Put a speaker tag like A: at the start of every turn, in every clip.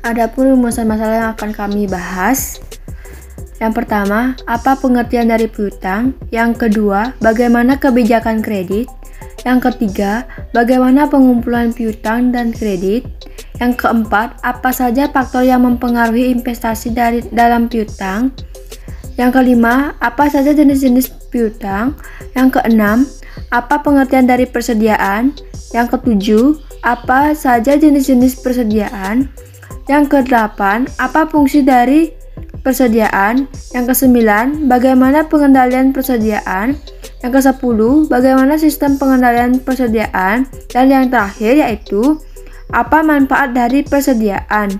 A: Adapun rumusan masalah yang akan kami bahas. Yang pertama, apa pengertian dari piutang? Yang kedua, bagaimana kebijakan kredit? Yang ketiga, bagaimana pengumpulan piutang dan kredit? Yang keempat, apa saja faktor yang mempengaruhi investasi dalam piutang? Yang kelima, apa saja jenis-jenis piutang? Yang keenam, apa pengertian dari persediaan? Yang ketujuh, apa saja jenis-jenis persediaan? Yang kedelapan, apa fungsi dari persediaan? Yang kesembilan, bagaimana pengendalian persediaan? Yang kesepuluh, bagaimana sistem pengendalian persediaan? Dan yang terakhir yaitu, apa manfaat dari persediaan?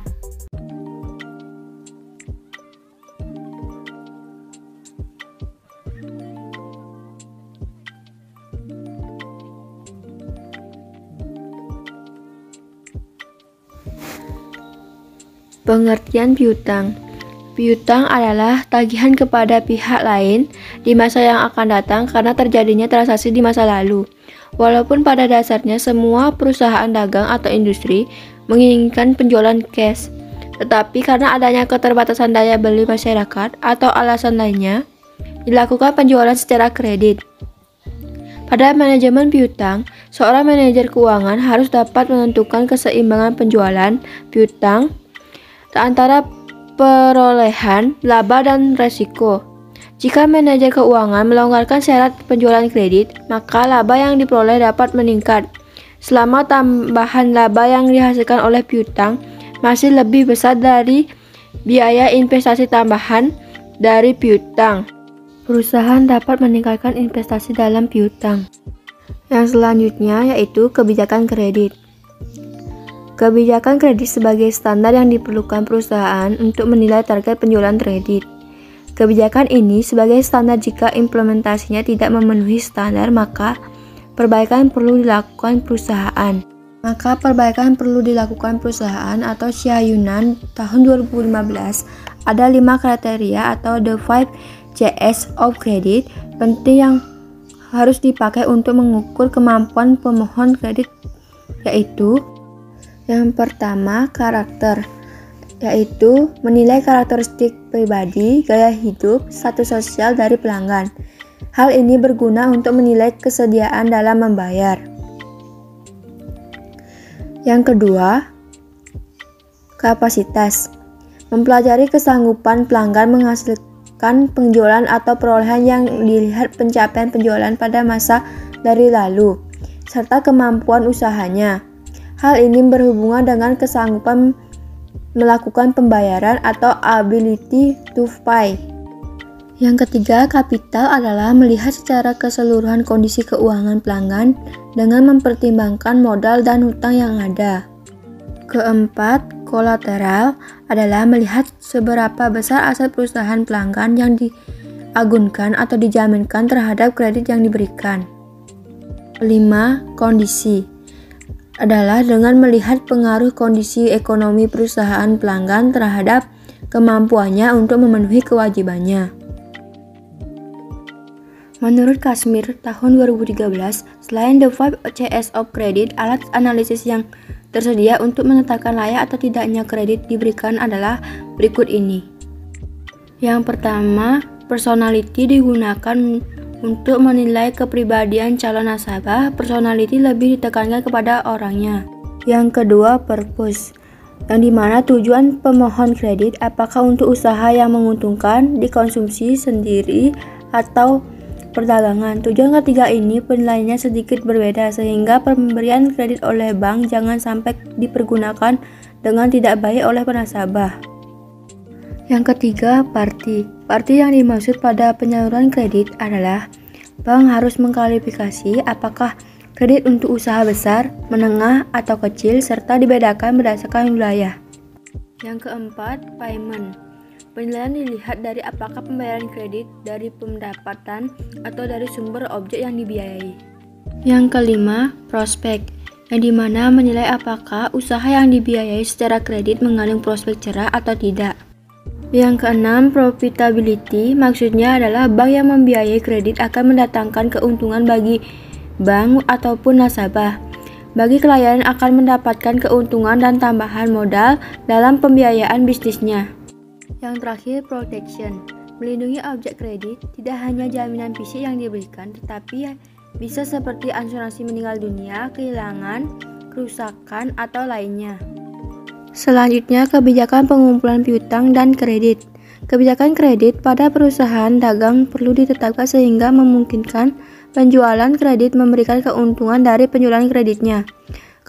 A: Pengertian piutang. Piutang adalah tagihan kepada pihak lain di masa yang akan datang karena terjadinya transaksi di masa lalu. Walaupun pada dasarnya semua perusahaan dagang atau industri menginginkan penjualan cash, tetapi karena adanya keterbatasan daya beli masyarakat atau alasan lainnya, dilakukan penjualan secara kredit. Pada manajemen piutang, seorang manajer keuangan harus dapat menentukan keseimbangan penjualan piutang antara perolehan, laba, dan resiko. Jika manajer keuangan melonggarkan syarat penjualan kredit, maka laba yang diperoleh dapat meningkat. Selama tambahan laba yang dihasilkan oleh piutang masih lebih besar dari biaya investasi tambahan dari piutang, perusahaan dapat meningkatkan investasi dalam piutang. Yang selanjutnya yaitu kebijakan kredit. Kebijakan kredit sebagai standar yang diperlukan perusahaan untuk menilai target penjualan kredit. Kebijakan ini sebagai standar jika implementasinya tidak memenuhi standar, maka perbaikan perlu dilakukan perusahaan. Atau Syahyunan tahun 2015 ada 5 kriteria atau the 5 Cs of credit penting yang harus dipakai untuk mengukur kemampuan pemohon kredit, yaitu yang pertama, karakter, yaitu menilai karakteristik pribadi, gaya hidup, status sosial dari pelanggan. Hal ini berguna untuk menilai kesediaan dalam membayar. Yang kedua, kapasitas, mempelajari kesanggupan pelanggan menghasilkan penjualan atau perolehan yang dilihat pencapaian penjualan pada masa dari lalu, serta kemampuan usahanya. Hal ini berhubungan dengan kesanggupan melakukan pembayaran atau ability to pay. Yang ketiga, kapital adalah melihat secara keseluruhan kondisi keuangan pelanggan dengan mempertimbangkan modal dan hutang yang ada. Keempat, kolateral adalah melihat seberapa besar aset perusahaan pelanggan yang diagunkan atau dijaminkan terhadap kredit yang diberikan. Kelima, kondisi adalah dengan melihat pengaruh kondisi ekonomi perusahaan pelanggan terhadap kemampuannya untuk memenuhi kewajibannya. Menurut Kashmir tahun 2013, selain the 5 Cs of credit, alat analisis yang tersedia untuk menetapkan layak atau tidaknya kredit diberikan adalah berikut ini. Yang pertama, personality digunakan untuk menilai kepribadian calon nasabah. Personality lebih ditekankan kepada orangnya. Yang kedua, purpose, yang dimana tujuan pemohon kredit apakah untuk usaha yang menguntungkan, dikonsumsi sendiri, atau perdagangan. Tujuan ketiga ini penilaiannya sedikit berbeda sehingga pemberian kredit oleh bank jangan sampai dipergunakan dengan tidak baik oleh penasabah. Yang ketiga, party. Party yang dimaksud pada penyaluran kredit adalah bank harus mengklarifikasi apakah kredit untuk usaha besar, menengah, atau kecil, serta dibedakan berdasarkan wilayah. Yang keempat, payment. Penilaian dilihat dari apakah pembayaran kredit dari pendapatan atau dari sumber objek yang dibiayai. Yang kelima, prospek, yang dimana menilai apakah usaha yang dibiayai secara kredit mengandung prospek cerah atau tidak. Yang keenam, profitability, maksudnya adalah bank yang membiayai kredit akan mendatangkan keuntungan bagi bank ataupun nasabah. bagi klien akan mendapatkan keuntungan dan tambahan modal dalam pembiayaan bisnisnya. Yang terakhir, protection. Melindungi objek kredit tidak hanya jaminan fisik yang diberikan, tetapi bisa seperti asuransi meninggal dunia, kehilangan, kerusakan, atau lainnya. Selanjutnya, kebijakan pengumpulan piutang dan kredit. Kebijakan kredit pada perusahaan dagang perlu ditetapkan sehingga memungkinkan penjualan kredit memberikan keuntungan dari penjualan kreditnya.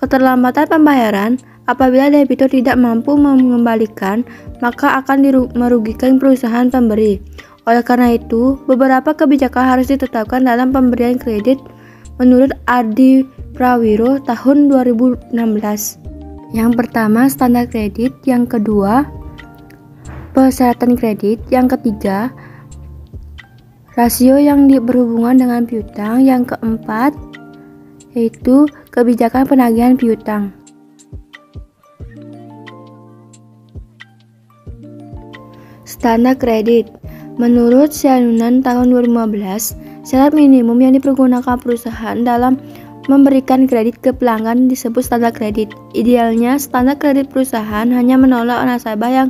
A: Keterlambatan pembayaran. Apabila debitur tidak mampu mengembalikan, maka akan merugikan perusahaan pemberi. Oleh karena itu, beberapa kebijakan harus ditetapkan dalam pemberian kredit menurut Adi Prawiro tahun 2016. Yang pertama, standar kredit. Yang kedua, persyaratan kredit. Yang ketiga, rasio yang berhubungan dengan piutang. Yang keempat, yaitu kebijakan penagihan piutang. Standar kredit. Menurut Syanunan tahun 2015, syarat minimum yang dipergunakan perusahaan dalam memberikan kredit ke pelanggan disebut standar kredit. Idealnya, standar kredit perusahaan hanya menolak nasabah yang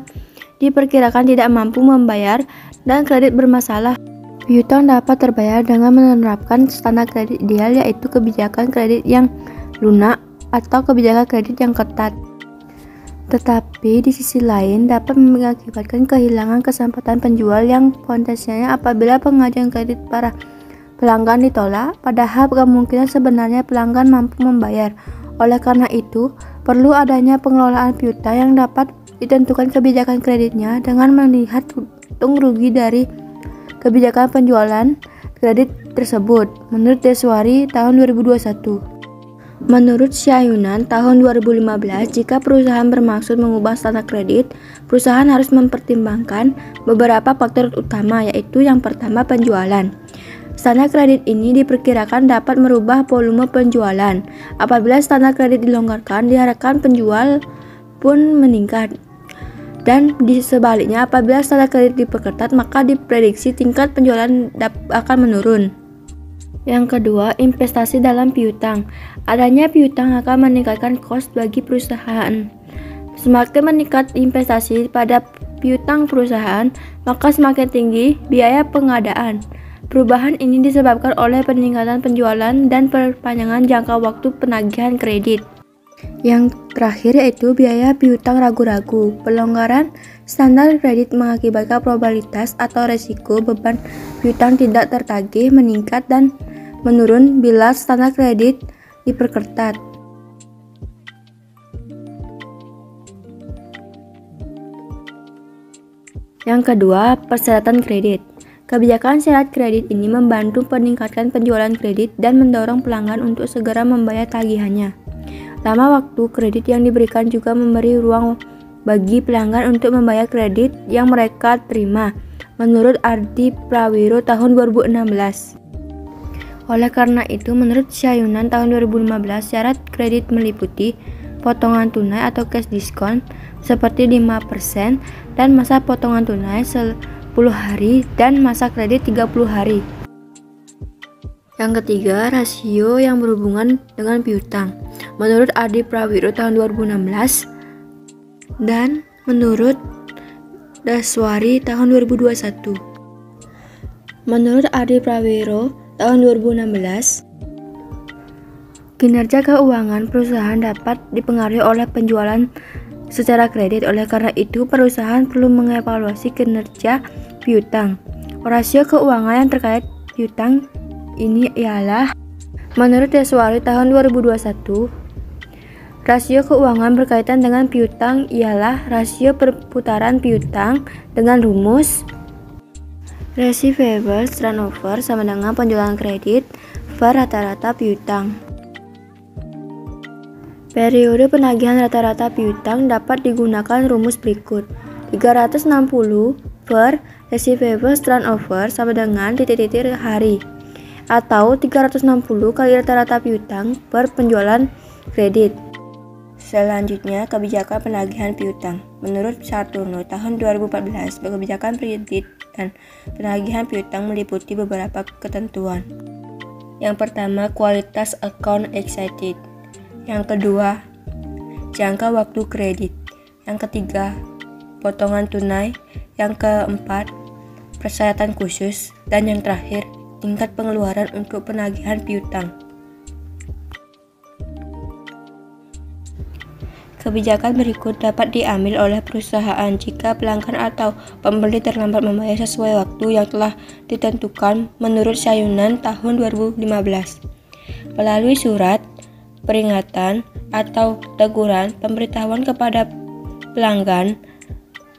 A: diperkirakan tidak mampu membayar dan kredit bermasalah. Piutang dapat terbayar dengan menerapkan standar kredit ideal, yaitu kebijakan kredit yang lunak atau kebijakan kredit yang ketat. Tetapi di sisi lain dapat mengakibatkan kehilangan kesempatan penjual yang potensialnya apabila pengajuan kredit para pelanggan ditolak, padahal kemungkinan sebenarnya pelanggan mampu membayar. Oleh karena itu, perlu adanya pengelolaan piutang yang dapat ditentukan kebijakan kreditnya dengan melihat untung rugi dari kebijakan penjualan kredit tersebut. Menurut Deswari tahun 2021. Menurut Syanunan tahun 2015, jika perusahaan bermaksud mengubah standar kredit, perusahaan harus mempertimbangkan beberapa faktor utama, yaitu yang pertama, penjualan. Standar kredit ini diperkirakan dapat merubah volume penjualan. Apabila standar kredit dilonggarkan, diharapkan penjual pun meningkat. Dan di sebaliknya, apabila standar kredit diperketat, maka diprediksi tingkat penjualan akan menurun. Yang kedua, investasi dalam piutang. Adanya piutang akan meningkatkan kos bagi perusahaan. Semakin meningkat investasi pada piutang perusahaan, maka semakin tinggi biaya pengadaan. Perubahan ini disebabkan oleh peningkatan penjualan dan perpanjangan jangka waktu penagihan kredit. Yang terakhir yaitu biaya piutang ragu-ragu. Pelonggaran standar kredit mengakibatkan probabilitas atau resiko beban piutang tidak tertagih meningkat dan menurun bila standar kredit diperketat. Yang kedua, persyaratan kredit. Kebijakan syarat kredit ini membantu meningkatkan penjualan kredit dan mendorong pelanggan untuk segera membayar tagihannya. Lama waktu kredit yang diberikan juga memberi ruang bagi pelanggan untuk membayar kredit yang mereka terima, menurut Adi Prawiro tahun 2016. Oleh karena itu, menurut Syanunan tahun 2015, syarat kredit meliputi potongan tunai atau cash discount seperti 5% dan masa potongan tunai 10 hari dan masa kredit 30 hari. Yang ketiga, rasio yang berhubungan dengan piutang. Menurut Adi Prawiro tahun 2016 dan menurut Deswari tahun 2021. Menurut Adi Prawiro tahun 2016, kinerja keuangan perusahaan dapat dipengaruhi oleh penjualan secara kredit. Oleh karena itu, perusahaan perlu mengevaluasi kinerja piutang. Rasio keuangan yang terkait piutang ini ialah, menurut Deswari tahun 2021, rasio keuangan berkaitan dengan piutang ialah rasio perputaran piutang dengan rumus receivables turnover sama dengan penjualan kredit per rata-rata piutang. Periode penagihan rata-rata piutang dapat digunakan rumus berikut. 360 per receivables turnover sama dengan titik-titik hari, atau 360 kali rata-rata piutang per penjualan kredit. Selanjutnya, kebijakan penagihan piutang. Menurut Sartono tahun 2014, kebijakan kredit dan penagihan piutang meliputi beberapa ketentuan. Yang pertama, kualitas account excited. Yang kedua, jangka waktu kredit. Yang ketiga, potongan tunai. Yang keempat, persyaratan khusus. Dan yang terakhir, tingkat pengeluaran untuk penagihan piutang. Kebijakan berikut dapat diambil oleh perusahaan jika pelanggan atau pembeli terlambat membayar sesuai waktu yang telah ditentukan menurut Sayunan tahun 2015. Melalui surat, peringatan, atau teguran, pemberitahuan kepada pelanggan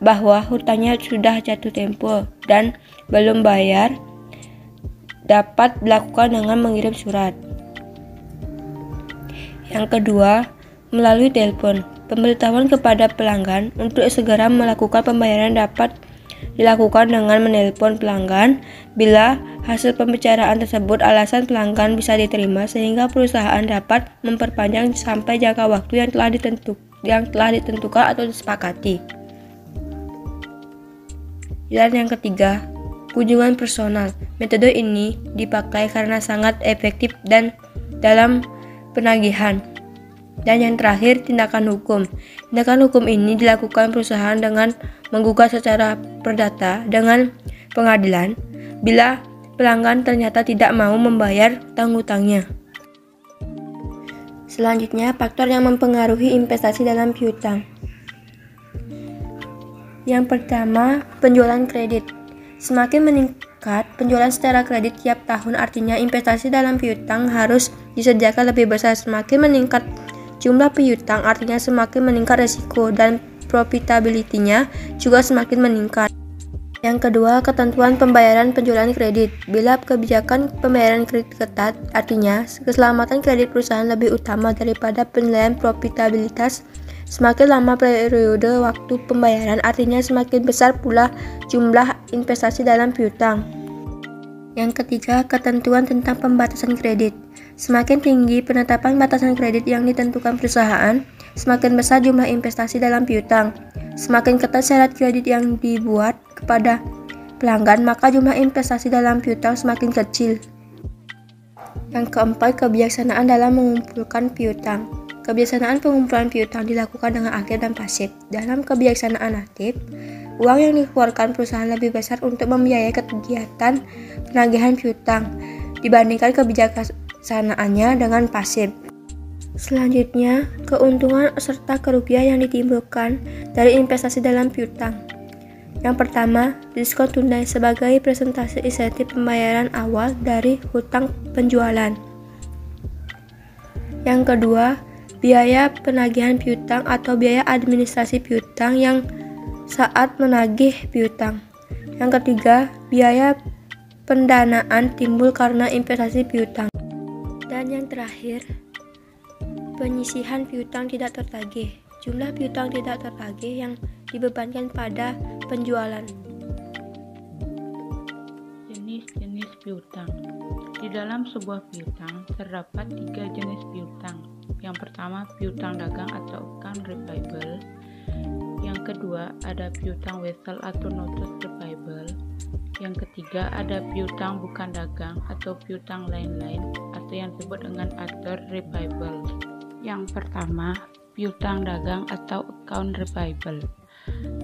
A: bahwa hutangnya sudah jatuh tempo dan belum bayar dapat dilakukan dengan mengirim surat. Yang kedua, melalui telepon. Pemberitahuan kepada pelanggan untuk segera melakukan pembayaran dapat dilakukan dengan menelpon pelanggan bila hasil pembicaraan tersebut alasan pelanggan bisa diterima sehingga perusahaan dapat memperpanjang sampai jangka waktu yang telah ditentukan atau disepakati. Dan yang ketiga, kunjungan personal. Metode ini dipakai karena sangat efektif dan dalam penagihan. Dan yang terakhir, tindakan hukum. Tindakan hukum ini dilakukan perusahaan dengan menggugat secara perdata dengan pengadilan bila pelanggan ternyata tidak mau membayar hutang-hutangnya. Selanjutnya, faktor yang mempengaruhi investasi dalam piutang. Yang pertama, penjualan kredit. Semakin meningkat penjualan secara kredit tiap tahun, artinya investasi dalam piutang harus disediakan lebih besar. Semakin meningkat jumlah piutang, artinya semakin meningkat resiko dan profitability-nya juga semakin meningkat. Yang kedua, ketentuan pembayaran penjualan kredit. Bila kebijakan pembayaran kredit ketat, artinya keselamatan kredit perusahaan lebih utama daripada penilaian profitabilitas. Semakin lama periode waktu pembayaran, artinya semakin besar pula jumlah investasi dalam piutang. Yang ketiga, ketentuan tentang pembatasan kredit. Semakin tinggi penetapan batasan kredit yang ditentukan perusahaan, semakin besar jumlah investasi dalam piutang. Semakin ketat syarat kredit yang dibuat kepada pelanggan, maka jumlah investasi dalam piutang semakin kecil. Yang keempat, kebijaksanaan dalam mengumpulkan piutang. Kebijaksanaan pengumpulan piutang dilakukan dengan aktif dan pasif. Dalam kebijaksanaan aktif, uang yang dikeluarkan perusahaan lebih besar untuk membiayai kegiatan penagihan piutang dibandingkan kebijaksanaannya dengan pasif. Selanjutnya, keuntungan serta kerugian yang ditimbulkan dari investasi dalam piutang. Yang pertama, diskon tunai sebagai presentasi insentif pembayaran awal dari hutang penjualan. Yang kedua, biaya penagihan piutang atau biaya administrasi piutang yang saat menagih piutang. Yang ketiga, biaya pendanaan timbul karena investasi piutang. Dan yang terakhir, penyisihan piutang tidak tertagih. Jumlah piutang tidak tertagih yang dibebankan pada penjualan.
B: Jenis-jenis piutang. Di dalam sebuah piutang terdapat 3 jenis piutang. Yang pertama, piutang dagang atau account receivable. Yang kedua, ada piutang wesel atau notes receivable. Yang ketiga, ada piutang bukan dagang atau piutang lain-lain atau yang disebut dengan other receivable. Yang pertama, piutang dagang atau account receivable.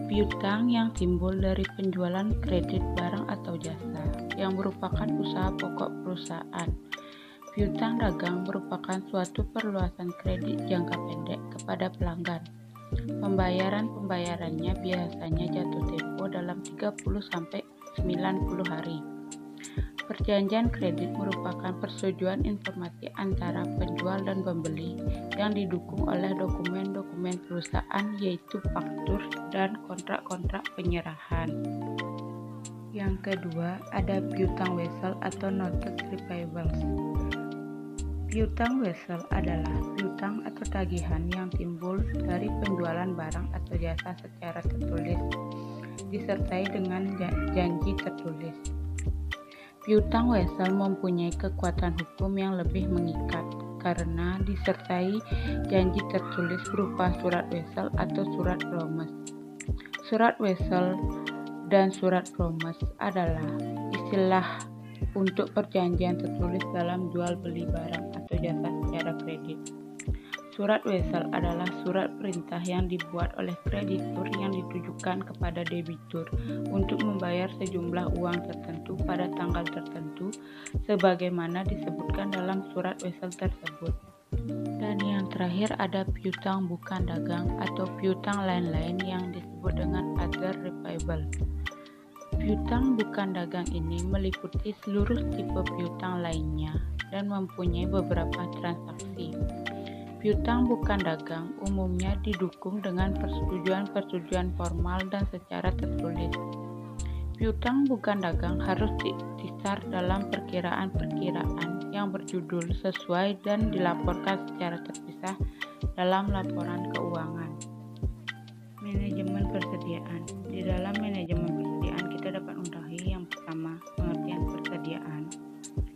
B: Piutang yang timbul dari penjualan kredit barang atau jasa yang merupakan usaha pokok perusahaan. Piutang dagang merupakan suatu perluasan kredit jangka pendek kepada pelanggan. Pembayarannya biasanya jatuh tempo dalam 30-90 hari. Perjanjian kredit merupakan persetujuan informasi antara penjual dan pembeli yang didukung oleh dokumen-dokumen perusahaan, yaitu faktur dan kontrak-kontrak penyerahan. Yang kedua, ada piutang wesel atau notes receivables. Piutang wesel adalah piutang atau tagihan yang timbul dari penjualan barang atau jasa secara tertulis, disertai dengan janji tertulis. Piutang wesel mempunyai kekuatan hukum yang lebih mengikat karena disertai janji tertulis berupa surat wesel atau surat promise. Surat wesel dan surat promise adalah istilah untuk perjanjian tertulis dalam jual beli barang atau jasa secara kredit. Surat wesel adalah surat perintah yang dibuat oleh kreditur yang ditujukan kepada debitur untuk membayar sejumlah uang tertentu pada tanggal tertentu sebagaimana disebutkan dalam surat wesel tersebut. Dan yang terakhir ada piutang bukan dagang atau piutang lain-lain yang disebut dengan other receivable. Piutang bukan dagang ini meliputi seluruh tipe piutang lainnya dan mempunyai beberapa transaksi. Piutang bukan dagang umumnya didukung dengan persetujuan formal dan secara tertulis. Piutang bukan dagang harus ditisar dalam perkiraan-perkiraan yang berjudul sesuai dan dilaporkan secara terpisah dalam laporan keuangan. Manajemen persediaan. Di dalam manajemen persediaan kita dapat mengetahui yang pertama, pengertian persediaan.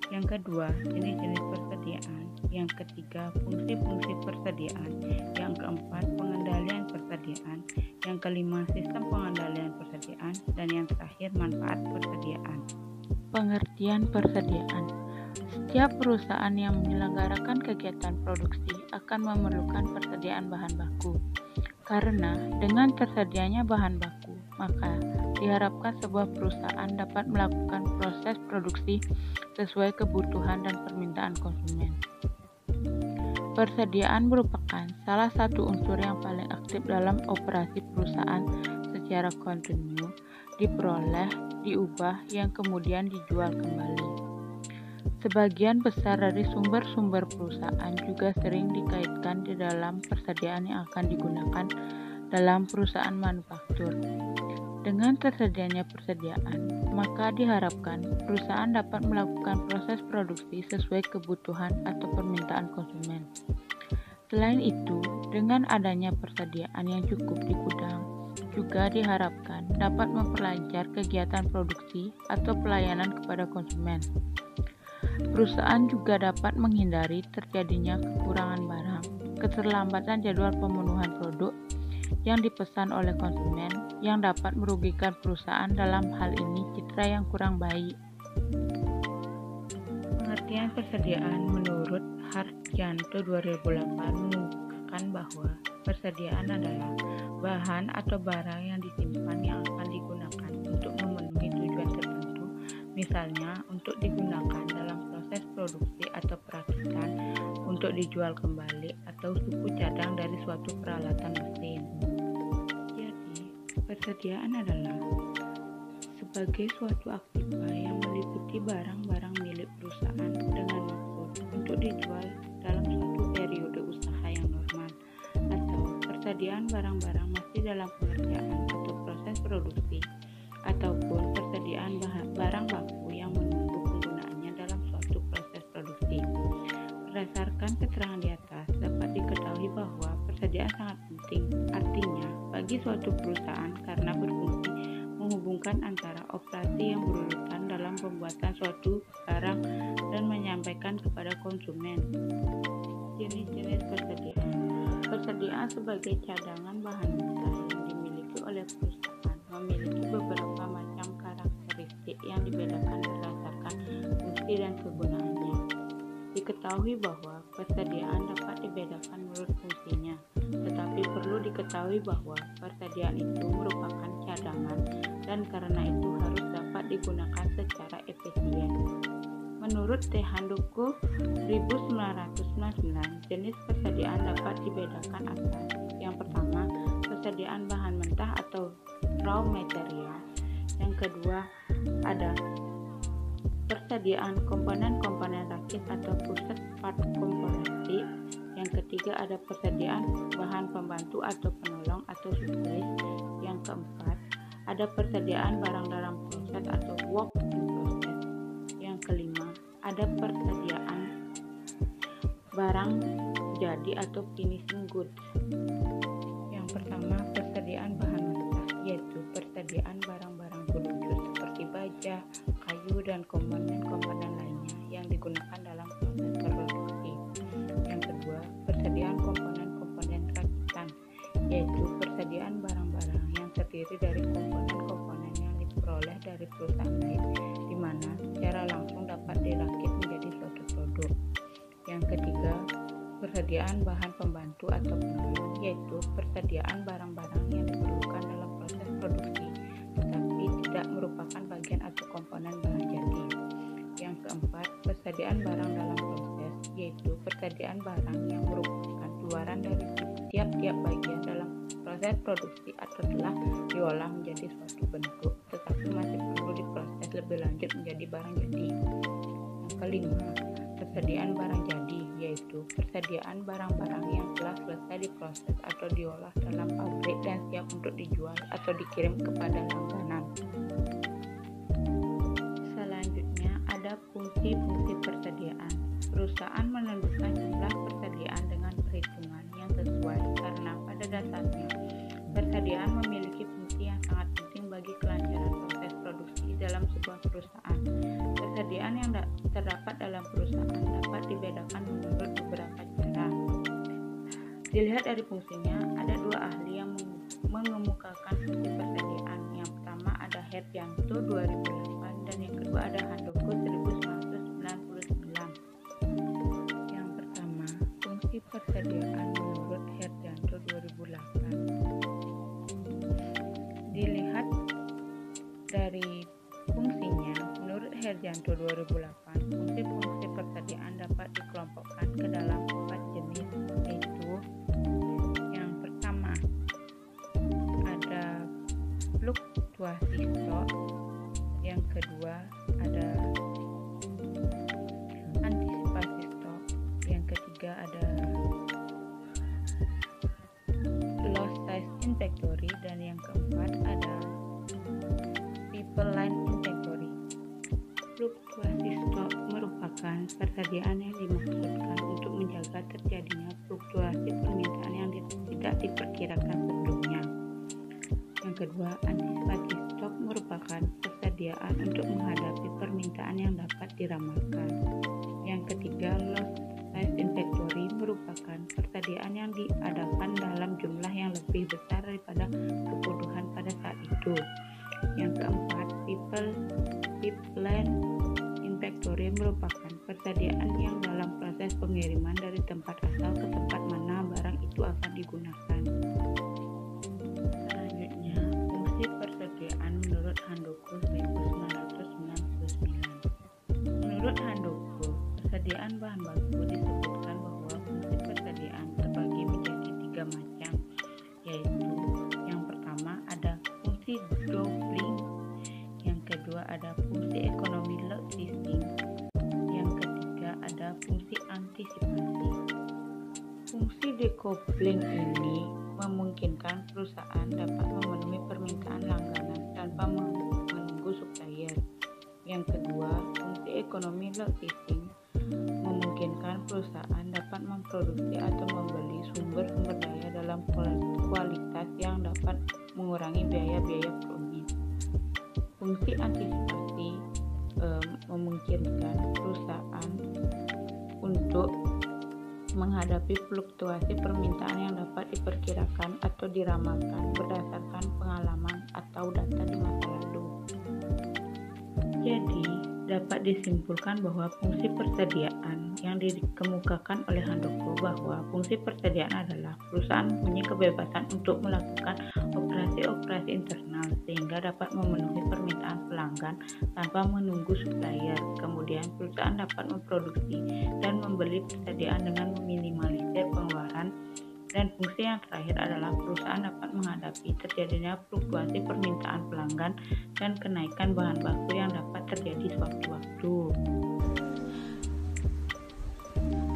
B: Yang kedua, jenis-jenis persediaan. Yang ketiga, fungsi-fungsi persediaan. Yang keempat, pengendalian persediaan. Yang kelima, sistem pengendalian persediaan. Dan yang terakhir, manfaat persediaan. Pengertian persediaan. Setiap perusahaan yang menyelenggarakan kegiatan produksi akan memerlukan persediaan bahan baku. Karena dengan tersedianya bahan baku, maka diharapkan sebuah perusahaan dapat melakukan proses produksi sesuai kebutuhan dan permintaan konsumen. Persediaan merupakan salah satu unsur yang paling aktif dalam operasi perusahaan secara kontinu, diperoleh, diubah, yang kemudian dijual kembali. Sebagian besar dari sumber-sumber perusahaan juga sering dikaitkan di dalam persediaan yang akan digunakan dalam perusahaan manufaktur. Dengan tersedianya persediaan, maka diharapkan perusahaan dapat melakukan proses produksi sesuai kebutuhan atau permintaan konsumen. Selain itu, dengan adanya persediaan yang cukup di gudang, juga diharapkan dapat memperlancar kegiatan produksi atau pelayanan kepada konsumen. Perusahaan juga dapat menghindari terjadinya kekurangan barang, keterlambatan jadwal pemenuhan produk yang dipesan oleh konsumen yang dapat merugikan perusahaan, dalam hal ini citra yang kurang baik. Pengertian persediaan menurut Hartjanto 2008 mengungkapkan bahwa persediaan adalah bahan atau barang yang disimpan yang akan digunakan untuk memenuhi tujuan tertentu, misalnya untuk digunakan dalam proses produksi atau perakitan, untuk dijual kembali, atau suku cadang dari suatu peralatan mesin. Persediaan adalah sebagai suatu aktiva yang meliputi barang-barang milik perusahaan dengan maksud untuk dijual dalam suatu periode usaha yang normal, atau persediaan barang-barang masih dalam pengerjaan atau proses produksi, ataupun persediaan barang baku yang menunggu penggunaannya dalam suatu proses produksi. Berdasarkan keterangan di atas, dapat diketahui bahwa persediaan sangat penting, artinya bagi suatu perusahaan karena berfungsi menghubungkan antara operasi yang berurutan dalam pembuatan suatu barang dan menyampaikan kepada konsumen. Jenis-jenis persediaan. Persediaan sebagai cadangan bahan mentah yang dimiliki oleh perusahaan memiliki beberapa macam karakteristik yang dibedakan berdasarkan fungsi dan kegunaannya. Diketahui bahwa persediaan dapat dibedakan menurut fungsinya, tetapi perlu diketahui bahwa persediaan itu merupakan cadangan dan karena itu harus dapat digunakan secara efisien. Menurut T. Handoko 1999, jenis persediaan dapat dibedakan atas: yang pertama, persediaan bahan mentah atau raw material. Yang kedua, ada persediaan komponen-komponen rakit atau pusat part komponenti. Yang ketiga, ada persediaan bahan pembantu atau penolong atau supplies. Yang keempat, ada persediaan barang dalam proses atau work in process. Yang kelima, ada persediaan barang jadi atau finishing goods. Yang pertama, persediaan bahan mentah, yaitu persediaan barang-barang produksi seperti baja, kayu, dan komponen-komponen lainnya yang digunakan dalam proses produksi. Yang kedua, persediaan komponen-komponen rakitan, yaitu persediaan barang-barang yang terdiri dari komponen-komponen yang diperoleh dari perusahaan lain, di mana secara langsung dapat dirakit menjadi suatu produk. Yang ketiga, persediaan bahan pembantu atau penolong, yaitu persediaan barang-barang yang diperlukan dalam proses produksi, tetapi tidak merupakan bagian atau komponen bahan jadi. Yang keempat, persediaan barang dalam proses, yaitu persediaan barang yang merupakan luaran dari tiap-tiap bagian dalam proses produksi atau telah diolah menjadi suatu bentuk, tetapi masih perlu diproses lebih lanjut menjadi barang jadi. Yang kelima, persediaan barang jadi, yaitu persediaan barang-barang yang telah selesai diproses atau diolah dalam pabrik dan siap untuk dijual atau dikirim kepada langganan. Selanjutnya ada fungsi-fungsi persediaan. Perusahaan menentukan jumlah persediaan dengan perhitungan yang sesuai karena pada dasarnya persediaan memiliki fungsi yang sangat penting bagi kelancaran proses produksi dalam sebuah perusahaan. Persediaan yang terdapat dalam perusahaan dapat dibedakan menurut beberapa cara. Dilihat dari fungsinya, ada dua ahli yang mengemukakan fungsi persediaan. Yang pertama ada Herjanto 2008 dan yang kedua ada Handoko 1999. Yang pertama, fungsi persediaan menurut Herjanto 2008. Dilihat dari fungsinya, menurut Herjanto 2008, fungsi-fungsi persediaan dapat dikelompokkan ke dalam 4 jenis, yaitu yang pertama ada fluktuasi stok, yang kedua ada antisipasi stok, yang ketiga ada loss size inventory, dan yang keempat ada people line inventory. Fluktuasi stok merupakan persediaan yang dimaksudkan untuk menjaga terjadinya fluktuasi permintaan yang tidak diperkirakan sebelumnya. Yang kedua, antisipasi stok merupakan persediaan untuk menghadapi permintaan yang dapat diramalkan. Yang ketiga, loss size inventory merupakan persediaan yang diadakan dalam jumlah yang lebih besar daripada kebutuhan pada saat itu. Yang keempat, pipeline inventory merupakan persediaan yang dalam proses pengiriman dari tempat asal ke tempat mana barang itu akan digunakan. Selanjutnya, fungsi persediaan menurut Handoko 1999. Menurut Handoko, persediaan bahan baku disebutkan bahwa fungsi persediaan terbagi menjadi 3 macam, yaitu yang pertama ada fungsi doubling, yang kedua ada fungsi ekonomi logistik, yang ketiga ada fungsi antisipasi. Fungsi decoupling ini memungkinkan perusahaan dapat memenuhi permintaan langganan tanpa menunggu supplier. Yang kedua, fungsi ekonomi logistik memungkinkan perusahaan dapat memproduksi atau membeli sumber-sumber daya dalam kualitas yang dapat mengurangi biaya-biaya produksi. Fungsi antisipasi memungkinkan perusahaan untuk menghadapi fluktuasi permintaan yang dapat diperkirakan atau diramalkan berdasarkan pengalaman atau data di masa lalu. Jadi, dapat disimpulkan bahwa fungsi persediaan yang dikemukakan oleh Handoko bahwa fungsi persediaan adalah perusahaan mempunyai kebebasan untuk melakukan operasi-operasi internal sehingga dapat memenuhi permintaan pelanggan tanpa menunggu supplier. Kemudian perusahaan dapat memproduksi dan membeli persediaan dengan meminimalisir pengeluaran. Dan fungsi yang terakhir adalah perusahaan dapat menghadapi terjadinya fluktuasi permintaan pelanggan dan kenaikan bahan baku yang dapat terjadi sewaktu-waktu.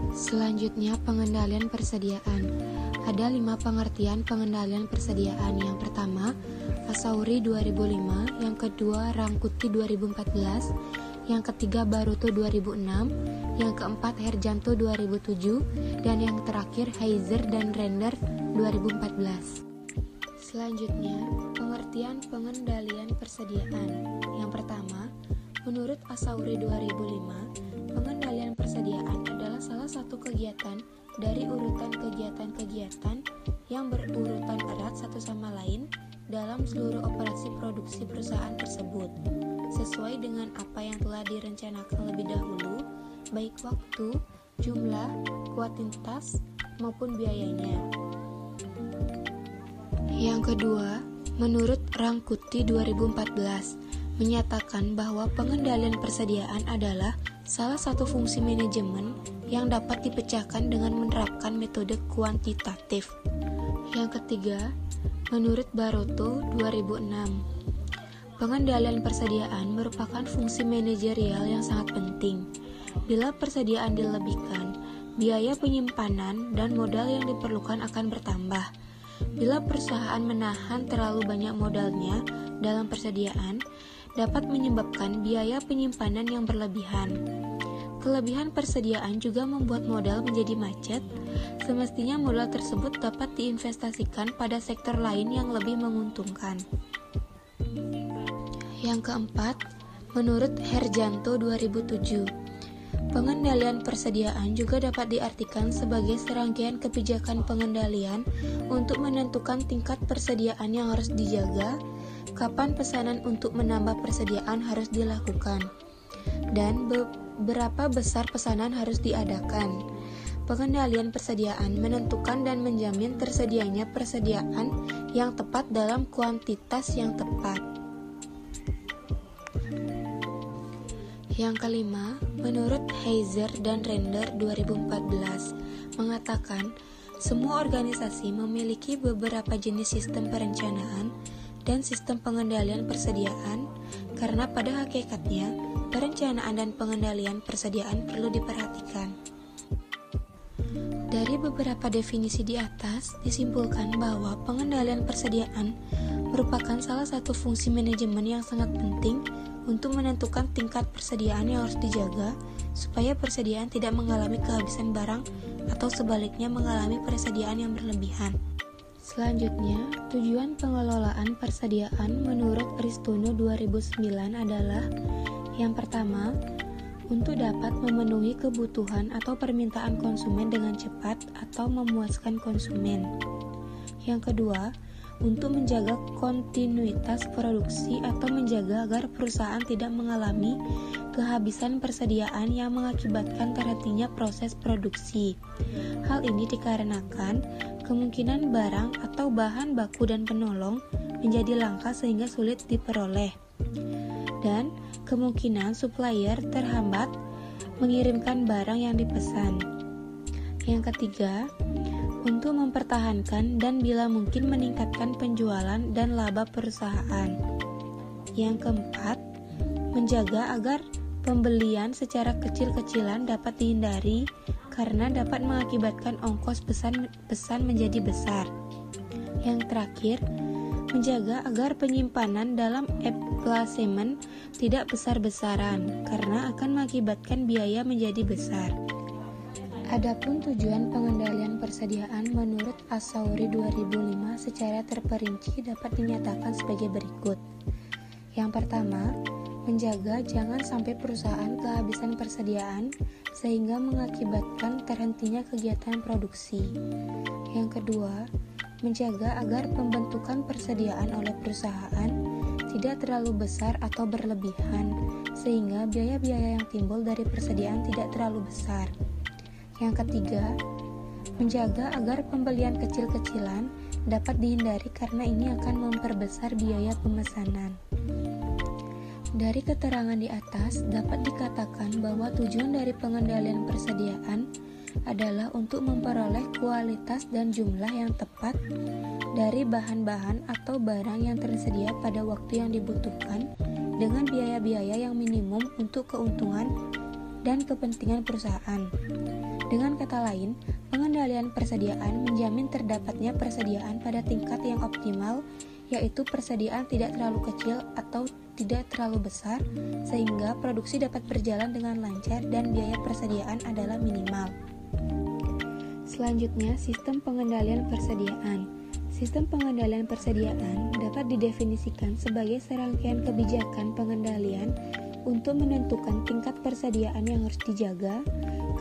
A: Selanjutnya, pengendalian persediaan. Ada 5 pengertian pengendalian persediaan. Yang pertama, Asauri 2005, yang kedua Rangkuti 2014, yang ketiga Baruto 2006, yang keempat Herjanto 2007, dan yang terakhir Heiser dan Render 2014. Selanjutnya, pengertian pengendalian persediaan. Yang pertama, menurut Asauri 2005, pengendalian persediaan adalah salah satu kegiatan dari urutan kegiatan-kegiatan yang berurutan erat satu sama lain dalam seluruh operasi produksi perusahaan tersebut, sesuai dengan apa yang telah direncanakan lebih dahulu, baik waktu, jumlah, kuantitas, maupun biayanya. Yang kedua, menurut Rangkuti 2014, menyatakan bahwa pengendalian persediaan adalah salah satu fungsi manajemen yang dapat dipecahkan dengan menerapkan metode kuantitatif. Yang ketiga, menurut Baroto 2006, pengendalian persediaan merupakan fungsi manajerial yang sangat penting. Bila persediaan dilebihkan, biaya penyimpanan dan modal yang diperlukan akan bertambah. Bila perusahaan menahan terlalu banyak modalnya dalam persediaan, dapat menyebabkan biaya penyimpanan yang berlebihan. Kelebihan persediaan juga membuat modal menjadi macet. Semestinya modal tersebut dapat diinvestasikan pada sektor lain yang lebih menguntungkan. Yang keempat, menurut Herjanto 2007, pengendalian persediaan juga dapat diartikan sebagai serangkaian kebijakan pengendalian untuk menentukan tingkat persediaan yang harus dijaga, kapan pesanan untuk menambah persediaan harus dilakukan, dan berapa besar pesanan harus diadakan. Pengendalian persediaan menentukan dan menjamin tersedianya persediaan yang tepat dalam kuantitas yang tepat. Yang kelima, menurut Heiser dan Render 2014, mengatakan semua organisasi memiliki beberapa jenis sistem perencanaan dan sistem pengendalian persediaan, karena pada hakikatnya perencanaan dan pengendalian persediaan perlu diperhatikan. Dari beberapa definisi di atas, disimpulkan bahwa pengendalian persediaan merupakan salah satu fungsi manajemen yang sangat penting untuk menentukan tingkat persediaan yang harus dijaga, supaya persediaan tidak mengalami kehabisan barang atau sebaliknya mengalami persediaan yang berlebihan. Selanjutnya, tujuan pengelolaan persediaan menurut Ristono 2009 adalah: yang pertama, untuk dapat memenuhi kebutuhan atau permintaan konsumen dengan cepat atau memuaskan konsumen. Yang kedua, untuk menjaga kontinuitas produksi atau menjaga agar perusahaan tidak mengalami kehabisan persediaan yang mengakibatkan terhentinya proses produksi. Hal ini dikarenakan kemungkinan barang atau bahan baku dan penolong menjadi langka sehingga sulit diperoleh, dan kemungkinan supplier terhambat mengirimkan barang yang dipesan. Yang ketiga, untuk mempertahankan dan bila mungkin meningkatkan penjualan dan laba perusahaan. Yang keempat, menjaga agar pembelian secara kecil-kecilan dapat dihindari karena dapat mengakibatkan ongkos pesan menjadi besar. Yang terakhir, menjaga agar penyimpanan dalam eplasemen tidak besar-besaran karena akan mengakibatkan biaya menjadi besar. Adapun tujuan pengendalian persediaan menurut Asauri 2005 secara terperinci dapat dinyatakan sebagai berikut. Yang pertama, menjaga jangan sampai perusahaan kehabisan persediaan sehingga mengakibatkan terhentinya kegiatan produksi. Yang kedua, menjaga agar pembentukan persediaan oleh perusahaan tidak terlalu besar atau berlebihan sehingga biaya-biaya yang timbul dari persediaan tidak terlalu besar. Yang ketiga, menjaga agar pembelian kecil-kecilan dapat dihindari karena ini akan memperbesar biaya pemesanan. Dari keterangan di atas dapat dikatakan bahwa tujuan dari pengendalian persediaan adalah untuk memperoleh kualitas dan jumlah yang tepat dari bahan-bahan atau barang yang tersedia pada waktu yang dibutuhkan dengan biaya-biaya yang minimum untuk keuntungan dan kepentingan perusahaan. Dengan kata lain, pengendalian persediaan menjamin terdapatnya persediaan pada tingkat yang optimal, yaitu persediaan tidak terlalu kecil atau tidak terlalu besar, sehingga produksi dapat berjalan dengan lancar dan biaya persediaan adalah minimal. Selanjutnya, sistem pengendalian persediaan. Sistem pengendalian persediaan dapat didefinisikan sebagai serangkaian kebijakan pengendalian untuk menentukan tingkat persediaan yang harus dijaga,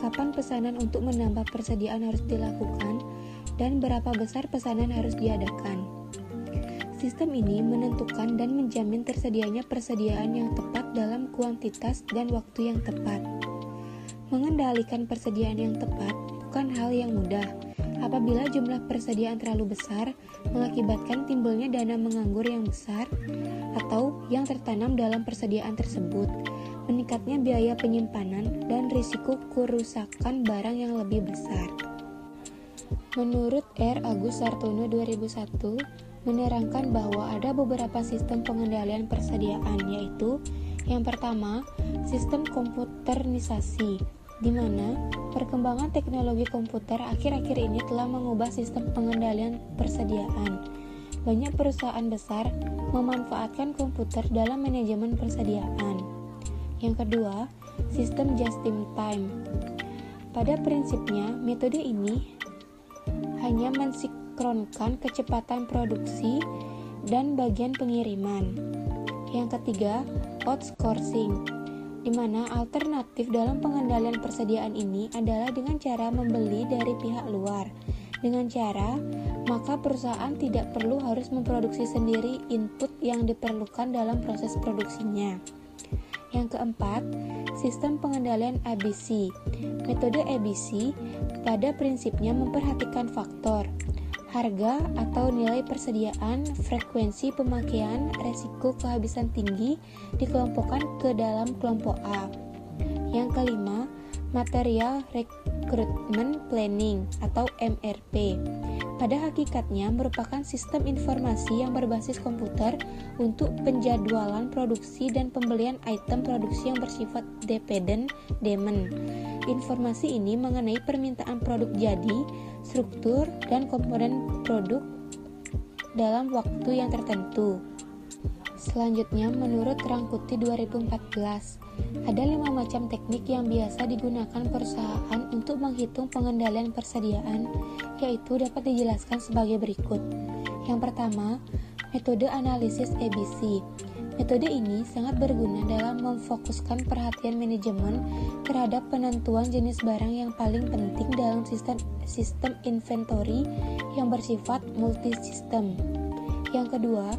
A: kapan pesanan untuk menambah persediaan harus dilakukan, dan berapa besar pesanan harus diadakan. Sistem ini menentukan dan menjamin tersedianya persediaan yang tepat dalam kuantitas dan waktu yang tepat. Mengendalikan persediaan yang tepat bukan hal yang mudah,
C: Apabila jumlah persediaan terlalu besar, mengakibatkan timbulnya dana menganggur yang besar atau yang tertanam dalam persediaan tersebut, meningkatnya biaya penyimpanan, dan risiko kerusakan barang yang lebih besar. Menurut R. Agus Sartono 2001, menerangkan bahwa ada beberapa sistem pengendalian persediaan, yaitu yang pertama, sistem komputerisasi, di mana perkembangan teknologi komputer akhir-akhir ini telah mengubah sistem pengendalian persediaan. Banyak perusahaan besar memanfaatkan komputer dalam manajemen persediaan. Yang kedua, sistem just-in-time. Pada prinsipnya, metode ini hanya mensinkronkan kecepatan produksi dan bagian pengiriman. Yang ketiga, outsourcing, di mana alternatif dalam pengendalian persediaan ini adalah dengan cara membeli dari pihak luar. Dengan cara, maka perusahaan tidak perlu harus memproduksi sendiri input yang diperlukan dalam proses produksinya. Yang keempat, sistem pengendalian ABC. Metode ABC pada prinsipnya memperhatikan faktor harga atau nilai persediaan, frekuensi pemakaian, resiko kehabisan tinggi dikelompokkan ke dalam kelompok A. Yang kelima, Material Recruitment Planning atau MRP. Pada hakikatnya merupakan sistem informasi yang berbasis komputer untuk penjadwalan produksi dan pembelian item produksi yang bersifat dependent demand. Informasi ini mengenai permintaan produk jadi, struktur, dan komponen produk dalam waktu yang tertentu. Selanjutnya, menurut Rangkuti 2014, ada 5 macam teknik yang biasa digunakan perusahaan untuk menghitung pengendalian persediaan, yaitu dapat dijelaskan sebagai berikut. Yang pertama, metode analisis ABC. Metode ini sangat berguna dalam memfokuskan perhatian manajemen terhadap penentuan jenis barang yang paling penting dalam sistem inventory yang bersifat multisistem. Yang kedua,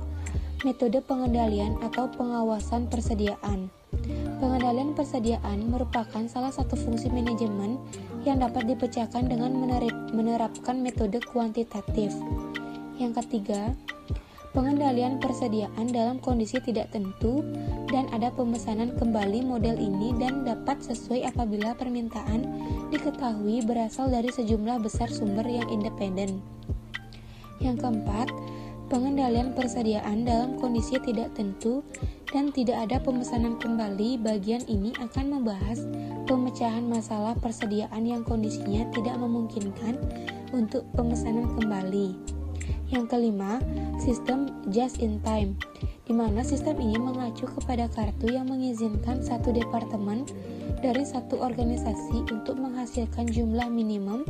C: metode pengendalian atau pengawasan persediaan. Pengendalian persediaan merupakan salah satu fungsi manajemen yang dapat dipecahkan dengan menerapkan metode kuantitatif. Yang ketiga, pengendalian persediaan dalam kondisi tidak tentu dan ada pemesanan kembali model ini dan dapat sesuai apabila permintaan diketahui berasal dari sejumlah besar sumber yang independen. Yang keempat, pengendalian persediaan dalam kondisi tidak tentu dan tidak ada pemesanan kembali. Bagian ini akan membahas pemecahan masalah persediaan yang kondisinya tidak memungkinkan untuk pemesanan kembali. Yang kelima, sistem just in time, di mana sistem ini mengacu kepada kartu yang mengizinkan satu departemen dari satu organisasi untuk menghasilkan jumlah minimum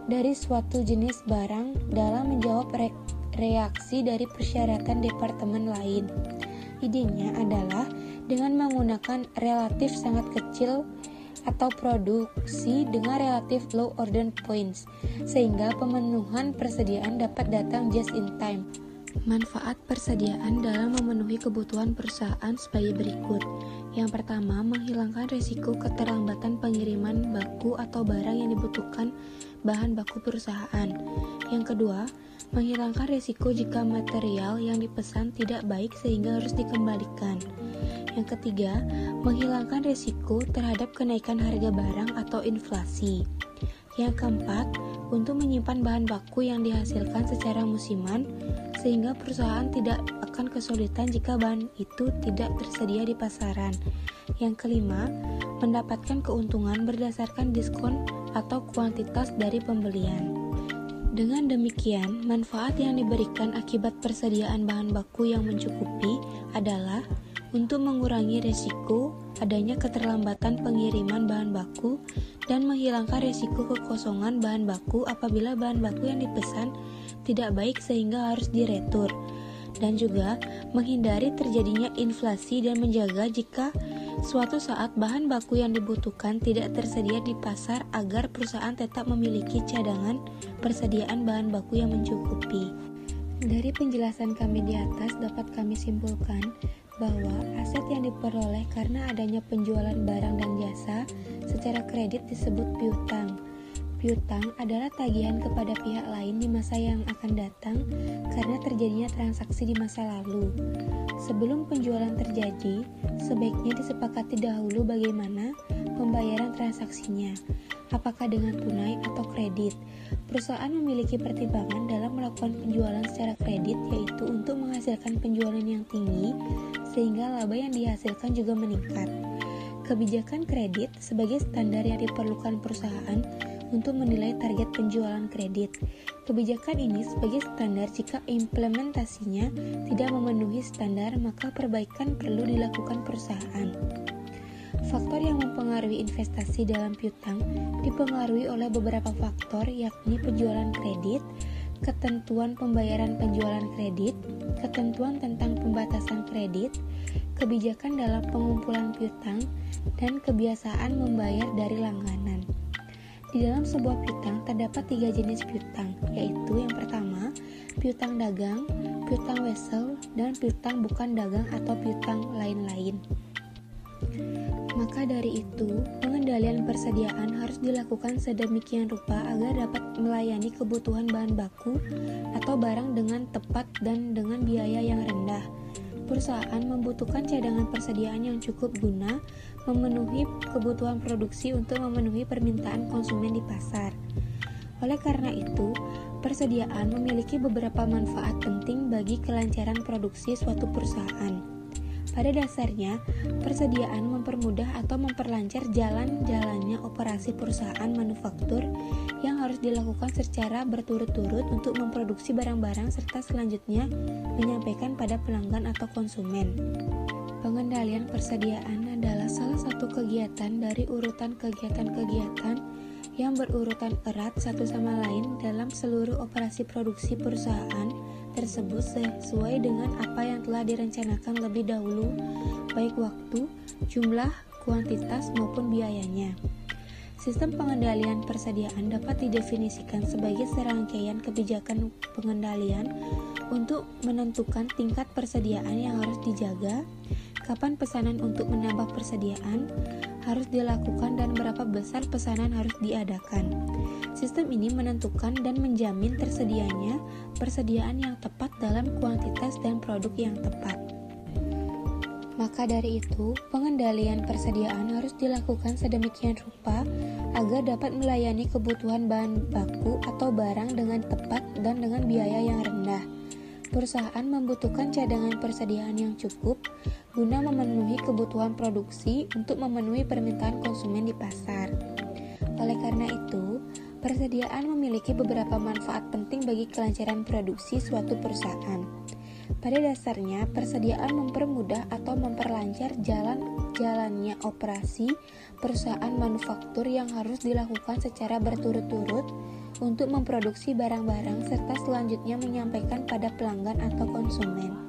C: dari suatu jenis barang dalam menjawab reaksi dari persyaratan departemen lain. Idenya adalah dengan menggunakan relatif sangat kecil atau produksi dengan relatif low order points, sehingga pemenuhan persediaan dapat datang just in time. Manfaat persediaan dalam memenuhi kebutuhan perusahaan sebagai berikut. Yang pertama, menghilangkan risiko keterlambatan pengiriman baku atau barang yang dibutuhkan bahan baku perusahaan. Yang kedua, menghilangkan risiko jika material yang dipesan tidak baik sehingga harus dikembalikan. Yang ketiga, menghilangkan risiko terhadap kenaikan harga barang atau inflasi. Yang keempat, untuk menyimpan bahan baku yang dihasilkan secara musiman sehingga perusahaan tidak akan kesulitan jika bahan itu tidak tersedia di pasaran. Yang kelima, mendapatkan keuntungan berdasarkan diskon atau kuantitas dari pembelian. Dengan demikian, manfaat yang diberikan akibat persediaan bahan baku yang mencukupi adalah untuk mengurangi risiko adanya keterlambatan pengiriman bahan baku dan menghilangkan risiko kekosongan bahan baku apabila bahan baku yang dipesan tidak baik sehingga harus diretur, dan juga menghindari terjadinya inflasi dan menjaga jika suatu saat bahan baku yang dibutuhkan tidak tersedia di pasar agar perusahaan tetap memiliki cadangan persediaan bahan baku yang mencukupi. Dari penjelasan kami di atas dapat kami simpulkan bahwa aset yang diperoleh karena adanya penjualan barang dan jasa secara kredit disebut piutang. Piutang adalah tagihan kepada pihak lain di masa yang akan datang karena terjadinya transaksi di masa lalu. Sebelum penjualan terjadi, sebaiknya disepakati dahulu bagaimana pembayaran transaksinya, apakah dengan tunai atau kredit. Perusahaan memiliki pertimbangan dalam melakukan penjualan secara kredit, yaitu untuk menghasilkan penjualan yang tinggi sehingga laba yang dihasilkan juga meningkat. Kebijakan kredit sebagai standar yang diperlukan perusahaan untuk menilai target penjualan kredit. Kebijakan ini sebagai standar jika implementasinya tidak memenuhi standar, maka perbaikan perlu dilakukan perusahaan. Faktor yang mempengaruhi investasi dalam piutang dipengaruhi oleh beberapa faktor, yakni penjualan kredit, ketentuan pembayaran penjualan kredit, ketentuan tentang pembatasan kredit, kebijakan dalam pengumpulan piutang, dan kebiasaan membayar dari langganan. Di dalam sebuah piutang terdapat 3 jenis piutang, yaitu yang pertama, piutang dagang, piutang wesel, dan piutang bukan dagang atau piutang lain-lain. Maka dari itu, pengendalian persediaan harus dilakukan sedemikian rupa agar dapat melayani kebutuhan bahan baku atau barang dengan tepat dan dengan biaya yang rendah. Perusahaan membutuhkan cadangan persediaan yang cukup guna memenuhi kebutuhan produksi untuk memenuhi permintaan konsumen di pasar. Oleh karena itu, persediaan memiliki beberapa manfaat penting bagi kelancaran produksi suatu perusahaan. Pada dasarnya, persediaan mempermudah atau memperlancar jalan-jalannya operasi perusahaan manufaktur yang harus dilakukan secara berturut-turut untuk memproduksi barang-barang serta selanjutnya menyampaikan pada pelanggan atau konsumen. Pengendalian persediaan adalah salah satu kegiatan dari urutan kegiatan-kegiatan yang berurutan erat satu sama lain dalam seluruh operasi produksi perusahaan tersebut sesuai dengan apa yang telah direncanakan lebih dahulu, baik waktu, jumlah, kuantitas, maupun biayanya. Sistem pengendalian persediaan dapat didefinisikan sebagai serangkaian kebijakan pengendalian untuk menentukan tingkat persediaan yang harus dijaga, kapan pesanan untuk menambah persediaan harus dilakukan, dan berapa besar pesanan harus diadakan. Sistem ini menentukan dan menjamin tersedianya persediaan yang tepat dalam kuantitas dan produk yang tepat. Maka dari itu, pengendalian persediaan harus dilakukan sedemikian rupa agar dapat melayani kebutuhan bahan baku atau barang dengan tepat dan dengan biaya yang rendah. Perusahaan membutuhkan cadangan persediaan yang cukup guna memenuhi kebutuhan produksi untuk memenuhi permintaan konsumen di pasar. Oleh karena itu, persediaan memiliki beberapa manfaat penting bagi kelancaran produksi suatu perusahaan. Pada dasarnya, persediaan mempermudah atau memperlancar jalannya operasi perusahaan manufaktur yang harus dilakukan secara berturut-turut untuk memproduksi barang-barang serta selanjutnya menyampaikan pada pelanggan atau konsumen.